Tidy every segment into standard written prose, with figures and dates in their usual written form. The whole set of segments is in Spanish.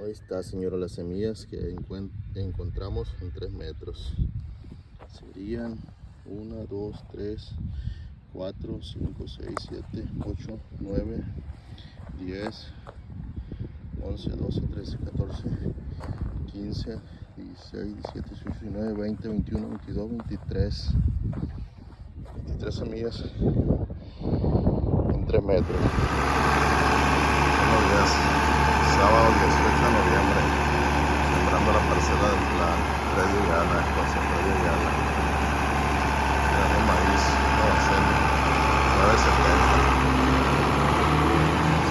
Ahí está, señora, las semillas que encontramos en 3 metros. Serían 1, 2, 3, 4, 5, 6, 7, 8, 9, 10, 11, 12, 13, 14, 15, 16, 17, 18, 19, 20, 21, 22, 23. 23 semillas en 3 metros. Buenos días. Sábado 18 de noviembre, sembrando la parcela del plan Freddy Gana, José Freddy Gana. Tenemos maíz, novaceno, 970.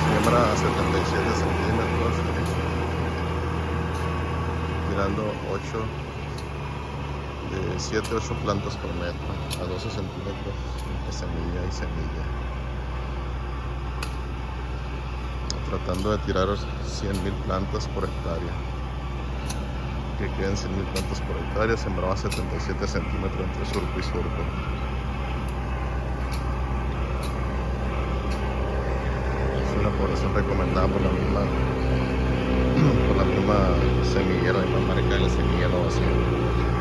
Siembra a 77 centímetros, tirando 7-8 plantas por metro, a 12 centímetros de semilla y semilla. Tratando de tirar 100.000 plantas por hectárea, que queden 100.000 plantas por hectárea. Sembraba 77 centímetros entre surco y surco. Es una población recomendada por la misma semillera, la misma marca de la semilla novaceno.